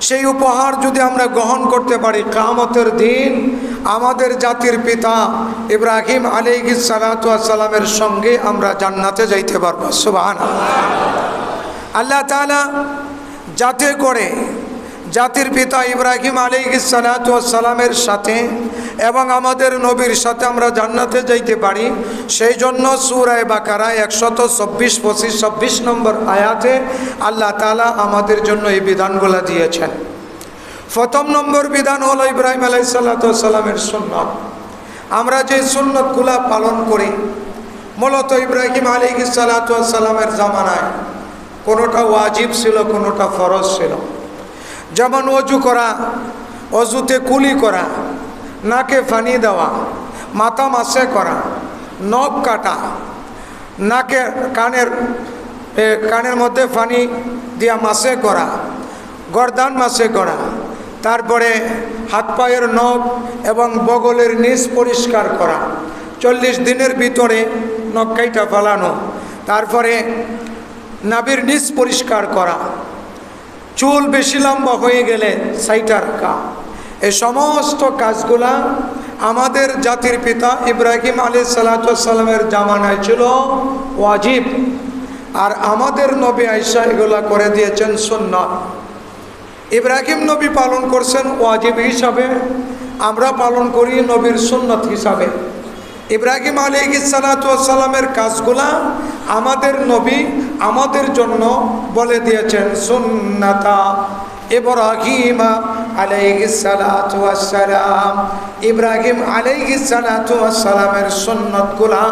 সেই উপহার যদি আমরা গ্রহণ করতে পারি, কিয়ামতের দিন আমাদের জাতির পিতা ইব্রাহিম আলাইহিস সালাতু ওয়াস সালামের সঙ্গে আমরা জান্নাতে যাইতে পারবো। সুবহানাল্লাহ। আল্লাহ তাআলা যাতে করে জাতির পিতা ইব্রাহিম আলাইহিস সালাতু ওয়াস সালামের সাথে এবং আমাদের নবীর সাথে আমরা জান্নাতে যাইতে পারি, সেই জন্য সূরা বাকারা 124-25 নম্বর আয়াতে আল্লাহ তাআলা আমাদের জন্য এই বিধানগুলো দিয়েছেন। প্রথম নম্বর বিধান হলো ইব্রাহিম আলাইহিস সালাতু ওয়াস সালামের সুন্নাত। আমরা যে সুন্নতগুলো পালন করি, মূলত ইব্রাহিম আলাইহিস সালাতু ওয়াস সালামের জামানায় কোনোটা ওয়াজিব ছিল, কোনোটা ফরজ ছিল। যেমন অজু করা, অজুতে কুলি করা, নাকে পানি দেওয়া, মাথা মাসে করা, নখ কাটা, নাকে কানের মধ্যে পানি দিয়া মাসে করা, গর্দান মাসে করা, তারপরে হাত পায়ের নখ এবং বগলের নিচ পরিষ্কার করা, 40 দিনের ভিতরে নখ কাইটা ফেলানো, তারপরে নাভির নিচ পরিষ্কার করা, চুল বেশি লম্বা হয়ে গেলে সাইটা রাখা। এই সমস্ত কাজগুলা আমাদের জাতির পিতা ইব্রাহিম আলাইহিস সালাতু ওয়াস সালামের জামানায় ছিল ওয়াজিব, আর আমাদের নবী আয়েশা এগুলা করে দিয়েছেন সুন্নাত। ইব্রাহিম নবী পালন করছেন ওয়াজিব হিসাবে, আমরা পালন করি নবীর সুন্নাত হিসাবে। ইব্রাহিম আলাইহিস সালাতু ওয়াস সালামের কাজগুলা আমাদের নবী আমাদের জন্য বলে দিয়েছেন সুন্নাতা ইব্রাহিম আলাইহিস সালাতু ওয়াস সালাম। ইব্রাহিম আলাইহিস সালাতু ওয়াস সালামের সুন্নাতগুলা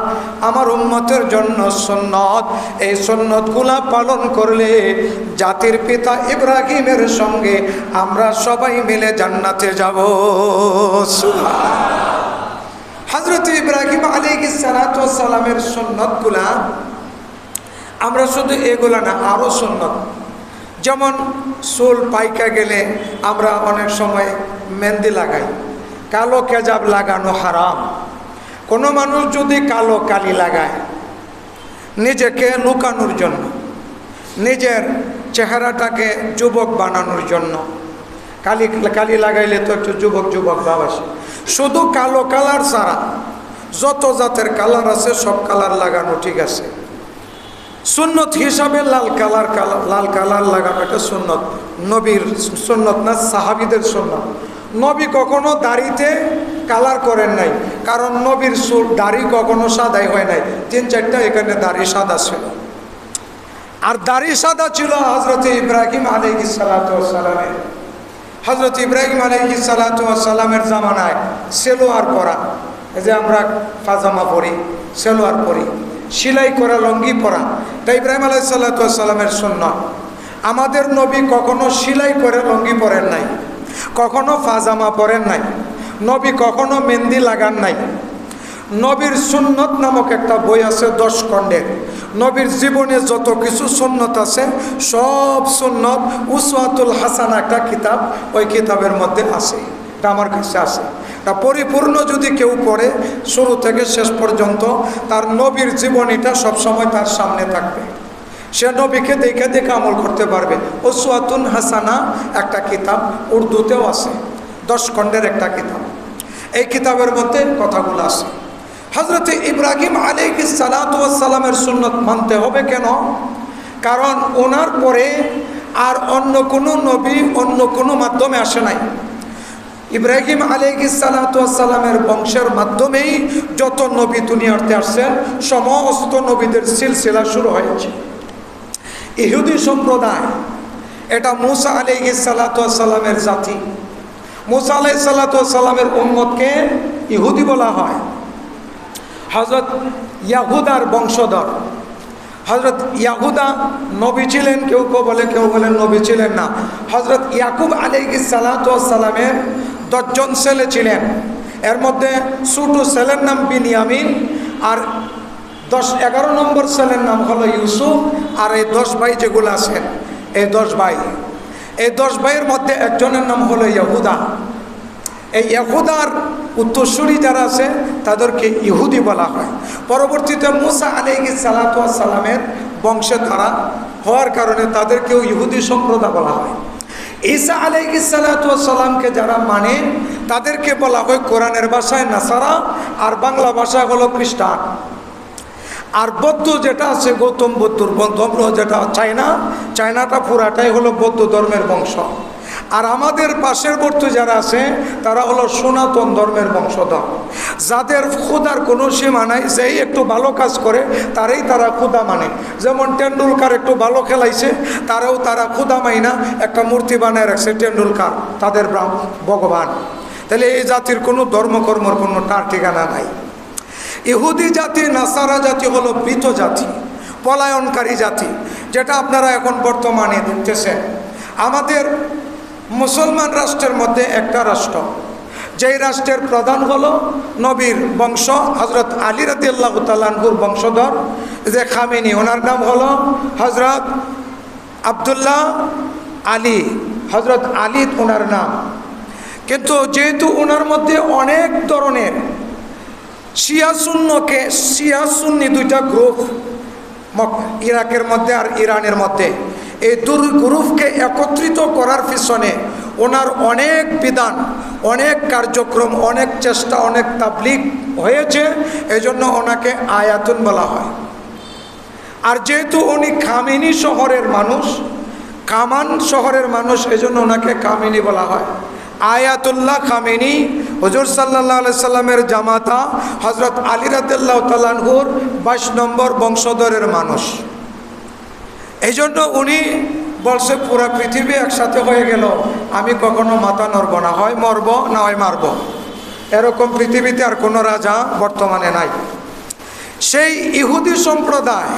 আমার উম্মতের জন্য সুন্নাত। এই সুন্নাতগুলা পালন করলে জাতির পিতা ইব্রাহিমের সঙ্গে আমরা সবাই মিলে জান্নাতে যাব। সুবহানাল্লাহ। হযরত ইব্রাহিম আলাইহিস সালাতু ওয়াস সালামের সুন্নাতগুলা আমরা শুধু এগুলা না, আরও সুন্নাত, যেমন চুল পাইকা গেলে আমরা অনেক সময় মেহেন্দি লাগাই। কালো কেজাব লাগানো হারাম। কোনো মানুষ যদি কালো কালি লাগায় নিজেকে লুকানোর জন্য, নিজের চেহারাটাকে যুবক বানানোর জন্য, কালি লাগাইলে তো একটু যুবক যুবক ভাব আসে। শুধু কালো কালার ছাড়া যত জাতের কালার আছে সব কালার লাগানো ঠিক আছে। সুন্নত হিসাবে লাল কালার লাগানো এটা সুন্নত, নবীর সুন্নত না, সাহাবীদের সুন্নত। নবী কখনো দাড়িতে কালার করেন নাই, কারণ নবীর দাড়ি কখনো সাদাই হয় নাই। 3-4টা এখানে দাড়ি সাদা ছিল, আর দাড়ি সাদা ছিল হযরত ইব্রাহিম আলাইহিস সালাতু ওয়াস সালামের। হযরত ইব্রাহিম আলাইহিস সালাতু ওয়াস সালামের জামানায় সেলোয়ার পরা, এই যে আমরা পাজামা পরি, সেলোয়ার পরি, সেলাই করা লঙ্গি পরা, তাই ইব্রাহিম আলাইহিস সালাতু ওয়াস সালামের সুন্নাত। আমাদের নবী কখনো সেলাই করে লঙ্গি পরেন নাই, কখনো পাজামা পরেন নাই, নবী কখনো মেহেন্দি লাগান নাই। নবীর সুন্নত নামক একটা বই আছে 10 খণ্ডের। নবীর জীবনে যত কিছু সুন্নত আছে সব সুন্নত, উসওয়াতুল হাসানা একটা কিতাব, ওই কিতাবের মধ্যে আছে, এটা আমার কাছে আছে। তা পরিপূর্ণ যদি কেউ পড়ে শুরু থেকে শেষ পর্যন্ত, তার নবীর জীবনীটা সবসময় তার সামনে থাকবে, সে নবীকে দেখে দেখে আমল করতে পারবে। উসওয়াতুন হাসানা একটা কিতাব, উর্দুতেও আছে, 10 খণ্ডের একটা কিতাব। এই কিতাবের মধ্যে কথাগুলো আছে। হযরত ইব্রাহিম আলাইহিস সালাতু ওয়াস সালামের সুন্নাত মানতে হবে কেন? কারণ ওনার পরে আর অন্য কোনো নবী অন্য কোনো মাধ্যমে আসে নাই। ইব্রাহিম আলাইহিস সালাতু ওয়াস সালামের বংশের মাধ্যমেই যত নবী দুনিয়াতে আসছেন, সমস্ত নবীদের সিলসিলা শুরু হয়েছে। ইহুদি সম্প্রদায়, এটা মুসা আলাইহিস সালাতু ওয়াস সালামের জাতি। মুসা আলাইহিস সালাতু ওয়াস সালামের উম্মতকে ইহুদি বলা হয়। হযরত ইয়াহুদার বংশধর। হযরত ইয়াহুদা নবী ছিলেন, কেউ কেউ বলেন নবী ছিলেন না। হযরত ইয়াকুব আলাইহিস সালাতু ওয়াস সালামের 10 জন ছেলে ছিলেন। এর মধ্যে ছোট ছেলের নাম বিনিয়ামিন, আর 11 নম্বর ছেলের নাম হলো ইউসুফ। আর এই 10 ভাই যেগুলো আছেন, এই 10 ভাইয়ের মধ্যে একজনের নাম হলো ইয়াহুদা। এই ইয়াহুদার উত্তরসূরি যারা আছে তাদেরকে ইহুদি বলা হয়। পরবর্তীতে মুসা আলাইহিস সালাতু ওয়াস সালামের বংশে তারা হওয়ার কারণে তাদেরকেও ইহুদি সম্প্রদায় বলা হয়। ঈসা আলাইহিস সালাতু ওয়াস সালামকে যারা মানে তাদেরকে বলা হয় কোরআনের ভাষায় নাসারা, আর বাংলা ভাষা হলো খ্রিস্টান। আর বৌদ্ধ যেটা আছে, গৌতম বুদ্ধর ধর্ম যেটা চায়নাটা পুরাটাই হলো বৌদ্ধ ধর্মের বংশ। আর আমাদের পাশের বর্তী যারা আছে তারা হলো সনাতন ধর্মের বংশধর, যাদের ক্ষুধার কোনো সীমা নাই, যেই একটু ভালো কাজ করে তারাই তারা ক্ষুধা মানে। যেমন টেন্ডুলকার একটু ভালো খেলাইছে, তারা ক্ষুধা মাইনা একটা মূর্তি বানায় রাখছে টেন্ডুলকার তাদের ভগবান। তাহলে এই জাতির কোনো ধর্মকর্মর কোনো টার ঠিকানা নাই। ইহুদি জাতি, নাসারা জাতি হলো মৃত জাতি, পলায়নকারী জাতি, যেটা আপনারা এখন বর্তমানে দেখতেছেন। আমাদের মুসলমান রাষ্ট্রের মধ্যে একটা রাষ্ট্র, যেই রাষ্ট্রের প্রধান হলো নবীর বংশ, হজরত আলী রাদিয়াল্লাহু তাআলা আনহুর বংশধর যে খামেনি, ওনার নাম হলো হজরত আবদুল্লাহ আলী, হজরত আলী ওনার নাম। কিন্তু যেহেতু ওনার মধ্যে অনেক ধরনের শিয়া সুন্নি দুইটা গ্রুপ ইরাকের মধ্যে আর ইরানের মধ্যে, এই দুই গ্রুপকে একত্রিত করার পিছনে ওনার অনেক বিধান, অনেক কার্যক্রম, অনেক চেষ্টা, অনেক তাবলীগ হয়েছে। এই জন্য ওনাকে আয়াতুন বলা হয়। আর যেহেতু উনি খামেনি শহরের মানুষ, কামান শহরের মানুষ, এই জন্য ওনাকে খামেনি বলা হয়। আয়াতুল্লাহ খামেনি হুজুর সাল্লাল্লাহু আলাইহি সাল্লামের জামাতা হজরত আলী রাদিয়াল্লাহু তাআলা আনহুর 22 নম্বর বংশধরের মানুষ। এই জন্য উনি বলছে পুরা পৃথিবী একসাথে হয়ে গেল, আমি কখনো মাথা নড়ব না, হয় মরব না হয় মারব। এরকম পৃথিবীতে আর কোনো রাজা বর্তমানে নাই। সেই ইহুদি সম্প্রদায়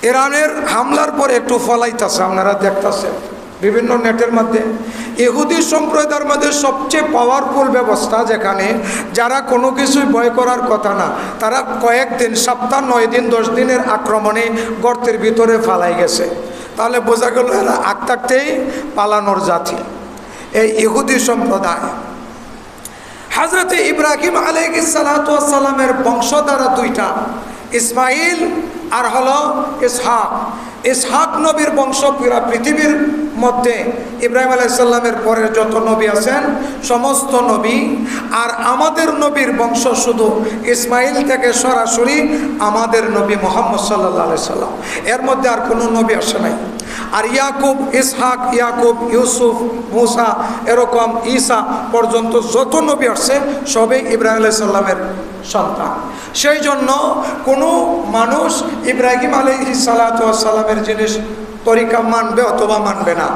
ইরানের হামলার পরে একটু ফলাইতেছে, আপনারা দেখতেছেন বিভিন্ন নেটের মধ্যে। ইহুদি সম্প্রদায়ের মধ্যে সবচেয়ে পাওয়ারফুল ব্যবস্থা, যেখানে যারা কোনো কিছুই ভয় করার কথা না, তারা কয়েকদিন, সপ্তাহ 9 দিন 10 দিনের আক্রমণে গর্তের ভিতরে ফালাই গেছে। তাহলে বোঝা গেল এরা আগ থাকতেই পালানোর জাতি, এই ইহুদি সম্প্রদায়। হযরত ইব্রাহিম আলাইহিস সালাতু ওয়াস সালামের বংশধারা দুইটা, ইসমাইল আর হলো ইসহাক। ইসহাক নবীর বংশ পুরা পৃথিবীর মধ্যে ইব্রাহিম আলাইহিস সালামের পরে যত নবী আছেন সমস্ত নবী, আর আমাদের নবীর বংশ শুধু ইসমাইল থেকে সরাসরি আমাদের নবী মুহাম্মদ সাল্লাল্লাহু আলাইহি সাল্লাম, এর মধ্যে আর কোনো নবী আসে নাই। আর ইয়াকুব, ইসহাক, ইয়াকুব, ইউসুফ, মুসা, এরকম ঈসা পর্যন্ত যত নবী আসছে সবই ইব্রাহিম আলাইহিস সালামের সন্তান। সেই জন্য কোনো মানুষ ইব্রাহিম আলাইহিস সালাতু ওয়াস সালামের জিনিস তরিকা মানবে অথবা মানবে না।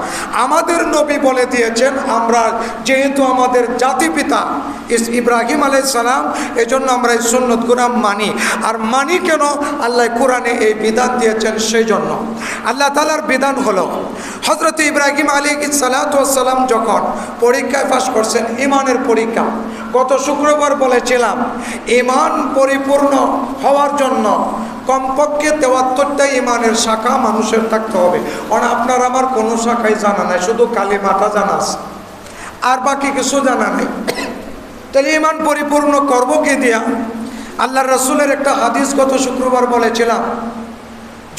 আমাদের নবী বলে দিয়েছেন, আমরা যেহেতু আমাদের জাতিপিতা ইব্রাহিম আলাইহিস সালাম, এজন্য আমরা এই সুন্নতগুলো মানি। আর মানি কেন? আল্লাহ কোরআনে এই বিধান দিয়েছেন। সেই জন্য আল্লাহ তাআলার বিধান হলো, হযরত ইব্রাহিম আলাইহিস সালাতু ওয়াস সালাম যখন পরীক্ষায় পাশ করছেন, ঈমানের পরীক্ষা, গত শুক্রবার বলেছিলাম, ঈমান পরিপূর্ণ হওয়ার জন্য কমপক্ষে 73টা ঈমানের শাখা মানুষের থাকতে হবে। আপনার আমার কোনো শাখাই জানা নাই, শুধু কালিমাটা জানা আছে, আর বাকি কিছু জানা নাই। তাহলে ঈমান পরিপূর্ণ করবো কি দিয়া? আল্লাহর রাসূলের একটা হাদিস গত শুক্রবার বলেছিলাম,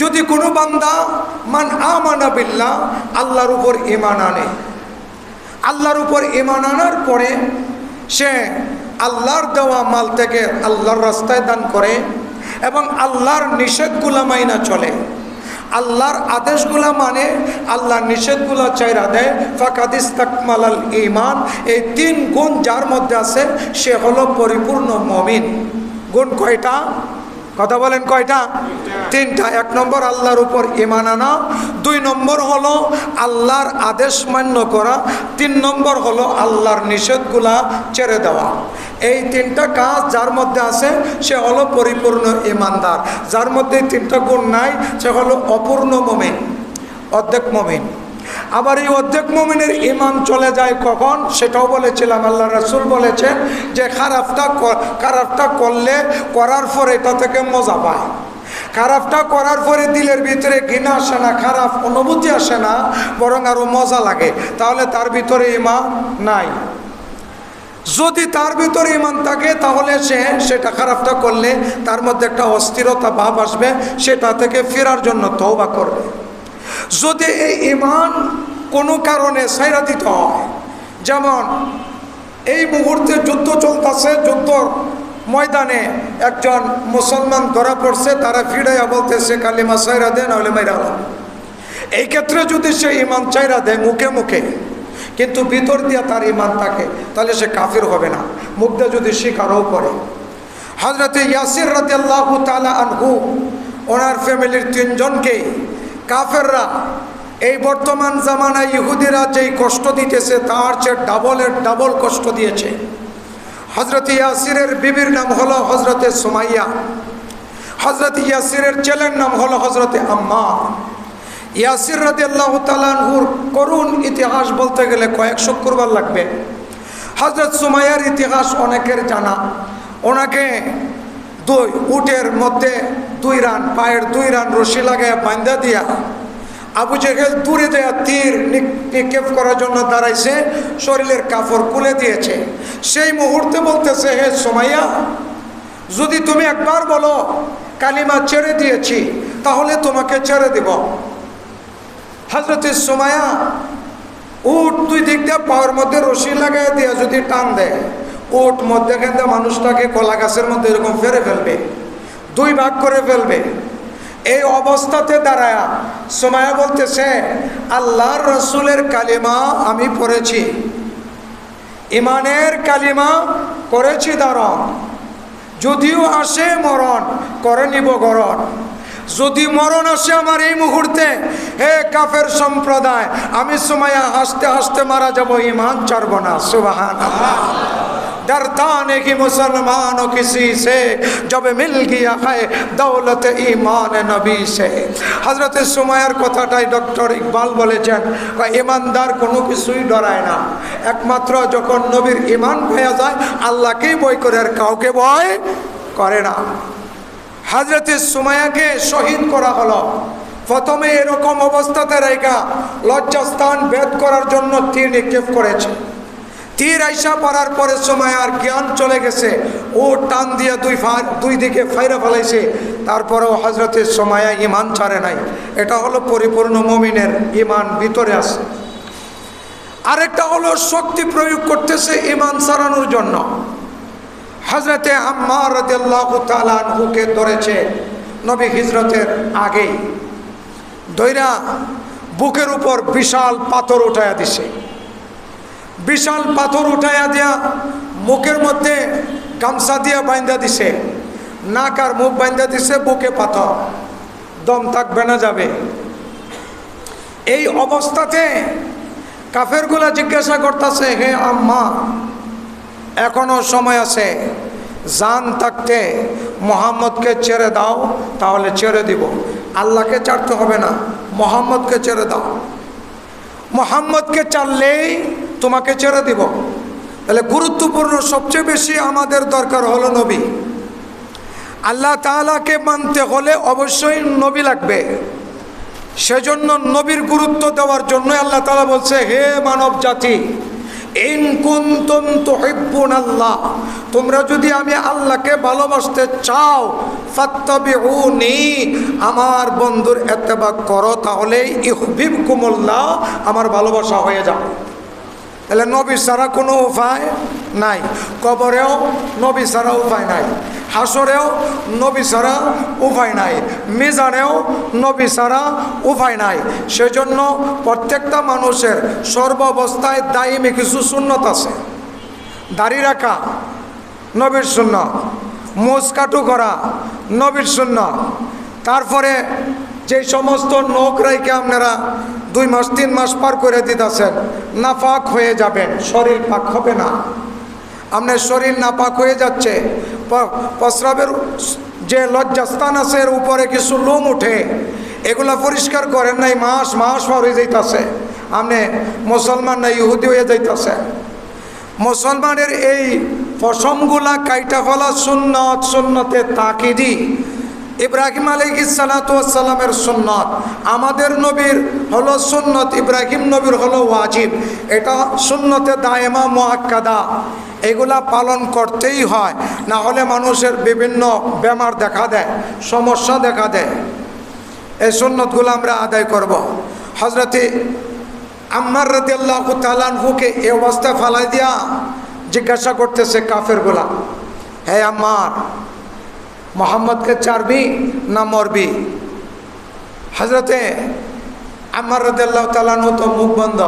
যদি কোনো বান্দা মান আমানা বিল্লাহ, আল্লাহর উপর ঈমান আনে, আল্লাহর উপর ঈমান আনার পরে সে আল্লাহর দেওয়া মাল থেকে আল্লাহর রাস্তায় দান করে এবং আল্লাহর নিষেধগুলা মাইনা চলে, আল্লাহর আদেশগুলা মানে, আল্লাহর নিষেধগুলা চাইরা দেয়, ফাকাদ ইস্তাকমালাল ঈমান। এই 3 গুণ যার মধ্যে আছে সে হলো পরিপূর্ণ মুমিন। গুণ কয়টা? কথা বলেন কয়টা? 3টা। 1 নম্বর আল্লাহর উপর ঈমান আনা, 2 নম্বর হলো আল্লাহর আদেশ মান্য করা, 3 নম্বর হলো আল্লাহর নিষেধগুলা ছেড়ে দেওয়া। এই 3টা কাজ যার মধ্যে আছে সে হলো পরিপূর্ণ ঈমানদার। যার মধ্যে 3টা গুণ নাই সে হলো অপূর্ণ মুমিন, অর্ধেক মুমিন। আবার এই অর্ধেক মুমিনের ঈমান চলে যায় কখন? সেটাও বলেছিলাম। আল্লাহ রাসূল বলেছেন যে খারাপটা করলে, করার পরে এটা থেকে মজা পায়। খারাপটা করার পরে দিলের ভিতরে ঘৃণা আসে না, খারাপ অনুভূতি আসে না, বরং আরো মজা লাগে, তাহলে তার ভিতরে ঈমান নাই। যদি তার ভিতরে ঈমান থাকে তাহলে সেটা খারাপটা করলে তার মধ্যে একটা অস্থিরতা ভাব আসবে, সেটা থেকে ফেরার জন্য তওবা করবে। যদি এই ঈমান কোনো কারণে ছাইরা দিতে হয়। যেমন এই মুহূর্তে যুদ্ধ চলতেছে, যুদ্ধর ময়দানে একজন মুসলমান ধরা পড়ছে, তারা ফিরাইয়া বলতেছে কালিমা ছাইরা দেন নাহলে মাইরা হলাম। এই ক্ষেত্রে যদি সে ইমান ছাইরা দেয় মুখে মুখে, কিন্তু ভিতর দিয়ে তার ইমান থাকে, তাহলে সে কাফির হবে না, মুখ দিয়ে যদি স্বীকারও করে। হযরতে ইয়াসির রাদিয়াল্লাহু তাআলা আনহু ওনার ফ্যামিলির 3 জনকে কাফেররা এই বর্তমান জামানায় ইহুদিরা যেই কষ্ট দিতেছে তার চেয়ে ডাবলের ডাবল কষ্ট দিয়েছে। হযরতে ইয়াসিরের বিবির নাম হলো হযরতে সুমাইয়া, হযরতে ইয়াসিরের ছেলের নাম হলো হযরতে আম্মার। ইয়াসির রাদিয়াল্লাহু তাআলা আনহুর করুণ ইতিহাস বলতে গেলে কয়েক শুক্রবার লাগবে। হযরত সুমাইয়ার ইতিহাস অনেকের জানা। ওনাকে উটের মধ্যে 2 রান, পায়ের 2 রান রশি লাগায় বাঁধা দিয়া আবু জেহেল দূরে দেয়া তীর নিক্ষেপ করার জন্য দাঁড়াইছে, শরীরের কাপড় খুলে দিয়েছে। সেই মুহূর্তে বলতেছে, হে সুমাইয়া, যদি তুমি একবার বলো কালিমা ছেড়ে দিয়েছি তাহলে তোমাকে ছেড়ে দিব। হযরতে সুমাইয়া উট 2 দিক দিয়ে পায়ের মধ্যে রশি লাগাই দিয়ে যদি টান দেয়, উট মধ্যেখান দিয়ে মানুষটাকে কলা গাছের মধ্যে এরকম ফেরে ফেলবে, 2 ভাগ করে ফেলবে। এই অবস্থাতে দাঁড়ায়া সুমাইয়া বলতেছে, আল্লাহর রাসূলের কালিমা আমি পড়েছি, ইমানের কালিমা করেছি ধারণ, যদিও আসে মরণ করে নিব গ্রহণ। যদি মরণ আসে আমার এই মুহূর্তে, হে কাফের সম্প্রদায়, আমি সুমাইয়া হাসতে হাসতে মারা যাব, ইমান ছাড়ব না। সুবহানাল্লাহ। डरता नहीं मुसलमानों किसी से जब मिल गया है दौलत ईमान नबी से। हजरत सुमाइयार কথাটাই ডক্টর ইকবাল বলেছেন, ইমানদার কোনো কিছুই ডরায় না, একমাত্র যখন নবীর ইমান পেয়ে যায় আল্লাহকেই ভয় করে, আর কাউকে ভয় করে না। হযরত সুমাইয়াকে শহীদ করা হলো। প্রথমে এরকম অবস্থাতে রেখা লজ্জাস্থান ভেদ করার জন্য তীর নিক্ষেপ করেছে। তীর আইসা পড়ার পরে সুমাইয়ার জ্ঞান চলে গেছে, ও টান দিয়ে 2 দিকে ফাইরা ফেলাইছে। তারপরেও হযরতে সুমাইয়া ইমান ছাড়ে নাই। এটা হলো পরিপূর্ণ মুমিনের ইমান ভিতরে আছে। আরেকটা হলো শক্তি প্রয়োগ করতেছে ইমান ছাড়ানোর জন্য। হযরতে আম্মার রাদিয়াল্লাহু তাআলা আনহুকে ধরেছে নবী হিজরতের আগেই, ধইরা বুকের উপর বিশাল পাথর উঠাইয়া দিছে। বিশাল পাথর উঠাইয়া দিয়া মুখের মধ্যে গামছা দিয়া বাঁধা দিছে, নাক আর মুখ বাঁধা দিছে, বুকে পাথর, দম থাকবে না, যাবে। এই অবস্থাতে কাফেরগুলা জিজ্ঞাসা করতেছে, হে আম্মা, এখনো সময় আছে, জান থাকতে মুহাম্মদকে ছেড়ে দাও, তাহলে ছেড়ে দিব। আল্লাহকে ছাড়তে হবে না, মুহাম্মদকে ছেড়ে দাও, মুহাম্মদকে ছাড়লেই তোমাকে ছেড়ে দিব। তাহলে গুরুত্বপূর্ণ সবচেয়ে বেশি আমাদের দরকার হলো নবী। আল্লাহ তাআলাকে মানতে হলে অবশ্যই নবী লাগবে। সেজন্য নবীর গুরুত্ব দেওয়ার জন্য আল্লাহ তাআলা বলছে, হে মানব জাতি, ইন কুনতুম তুহিব্বুনাল্লাহ, তোমরা যদি আমি আল্লাহকে ভালোবাসতে চাও, ফাত্তাবিউনি, আমার বন্ধুর ইত্তেবা করো, তাহলে ইউহিব্বুকুমুল্লাহ, আমার ভালোবাসা হয়ে যাবে। তাহলে নবী ছাড়া কোনো উপায় নাই, কবরেও নবী ছাড়া উপায় নাই, হাসরেও নবী ছাড়া উপায় নাই, মিজানেও নবী ছাড়া উপায় নাই। সেজন্য প্রত্যেকটা মানুষের সর্বাবস্থায় দায়িমী কিছু সুন্নত আছে। দাড়ি রাখা নবীর সুন্নত, মোজ কাটু করা নবীর সুন্নত। তারপরে যে সমস্ত নখ রাইকে আপনারা 2 মাস 3 মাস পার করে দিতেছেন, নাপাক হয়ে যাবেন, শরীর পাক হবে না। আপনার শরীর নাপাক হয়ে যাচ্ছে, প্রস্রাবের যে লজ্জাস্থান আছে এর উপরে কিছু লোম উঠে, এগুলা পরিষ্কার করেন নাই, মাস মাস পার হয়ে যাইতেছে, আপনি মুসলমান না ইহুদি হয়ে যাইতেছে। মুসলমানের এই পশমগুলা কাইটা ফেলা সুন্নত, সুন্নতে তাকিদি। ইব্রাহিম আলাইহিস সালাতু ওয়াস সালামের সুন্নত, আমাদের নবীর হলো সুন্নত, ইব্রাহিম নবীর হলো ওয়াজিব। এটা সুন্নতে দায়েমা মুআক্কাদা, এগুলা পালন করতেই হয়, না হলে মানুষের বিভিন্ন বেমার দেখা দেয়, সমস্যা দেখা দেয়। এই সুন্নতগুলো আমরা আদায় করব। হযরতে আম্মার রাদিয়াল্লাহু তাআলা আনহুকে এই অবস্থায় ফালাই দিয়া জিজ্ঞাসা করতেছে কাফেরগুলা, হে আম্মার, মোহাম্মদকে ছাড়বি না মরবি? হযরতে আম্মার রাদিয়াল্লাহু তাআলা আনহু তো মুখ বন্ধ,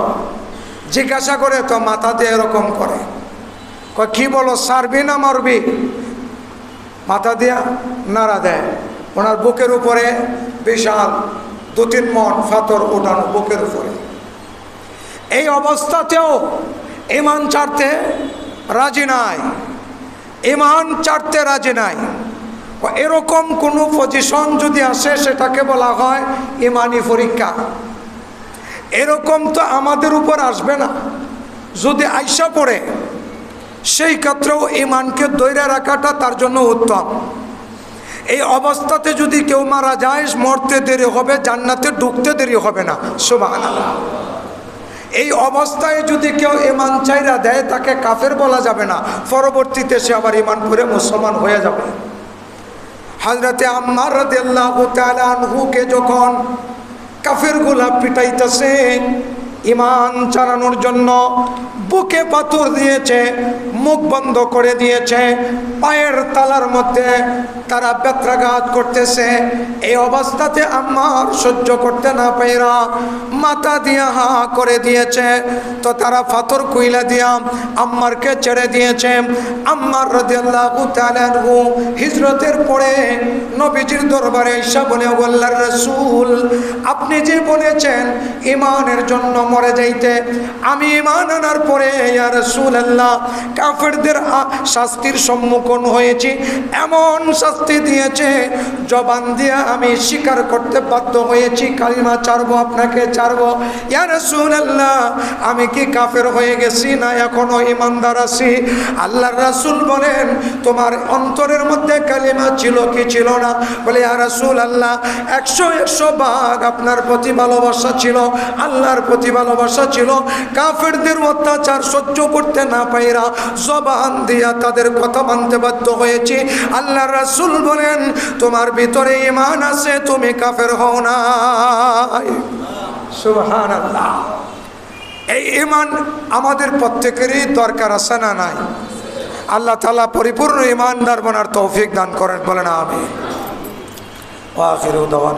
জিজ্ঞাসা করে তো মাথা দিয়ে এরকম করে, কয় কি বলো, ছাড়বি না মরবি? মাথা দিয়া নাড়া দেয়। ওনার বুকের উপরে বিশাল 2-3 মণ পাথর ওঠানো বুকের উপরে। এই অবস্থাতেও ঈমান ছাড়তে রাজি নাই, ঈমান ছাড়তে রাজি নাই। এরকম কোনো পজিশন যদি আসে সেটাকে বলা হয় ঈমানি পরীক্ষা। এরকম তো আমাদের উপর আসবে না, যদি আইসা পড়ে সেই ক্ষেত্রেও ঈমানকে ধরে রাখাটা তার জন্য উত্তম। এই অবস্থাতে যদি কেউ মারা যায়, মরতে দেরি হবে, জান্নাতে ঢুকতে দেরি হবে না। সুবহানাল্লাহ। এই অবস্থায় যদি কেউ ঈমান ছাইরা দেয়, তাকে কাফের বলা যাবে না, পরবর্তীতে সে আবার ঈমান করে মুসলমান হয়ে যাবে। হযরতে আম্মার রাদিয়াল্লাহু তাআলা আনহুকে যখন কাফেরগুলা পিটাইতেছে ঈমান চালানোর জন্য, বুকে পাথর দিয়েছে, মুখ বন্ধ করে দিয়েছে, পায়ের তালার মধ্যে তারা ব্যত্রাঘাত করতেছে। এই অবস্থাতে আম্মার সহ্য করতে না পাইরা মাথা দিয়া হা করে দিয়েছে, তো তারা পাথর কুইলা দিয়া আম্মারকে ছেড়ে দিয়েছে। আম্মার রাদিয়াল্লাহু তাআলা আনহু হিজরতের পরে নবীজির দরবারে এসে বলে, আল্লাহর রাসূল, আপনি যে বলেছেন ঈমানের জন্য মরে যাইতে, আমি ঈমান আনার পরে ইয়া রাসূলুল্লাহ কাফেরদের শাস্তির সম্মুখীন হয়েছি, এমন শাস্তি দিয়েছে জবান দিয়ে আমি স্বীকার করতে বাধ্য হয়েছি, কালিমা ছাড়বো, আপনাকে ছাড়বো। ইয়া রাসূলুল্লাহ, আমি কি কাফের হয়ে গেছি না এখনো ঈমানদার আছি? আল্লাহর রাসূল বলেন, তোমার অন্তরের মধ্যে কালিমা ছিল কি ছিল না? বলে, ইয়া রাসূলুল্লাহ, 100 ভাগ আপনার প্রতি ভালোবাসা ছিল, আল্লাহর প্রতি ভালোবাসা ছিল। কাফেরদের অত্যাচার সহ্য করতে না পাইরা জবান দিয়া তাদের কথা মানতে বাধ্য হয়েছি। আল্লাহর রাসূল বলেন, তোমার ভিতরে ঈমান আছে, তুমি কাফের হও নাই। সুবহানাল্লাহ। এই ঈমান আমাদের প্রত্যেকেরই দরকার আছে না নাই? আল্লাহ তাআলা পরিপূর্ণ ঈমানদার বানার তৌফিক দান করেন, বলেন আমিন। ওয়া আখিরু দাওয়ানা।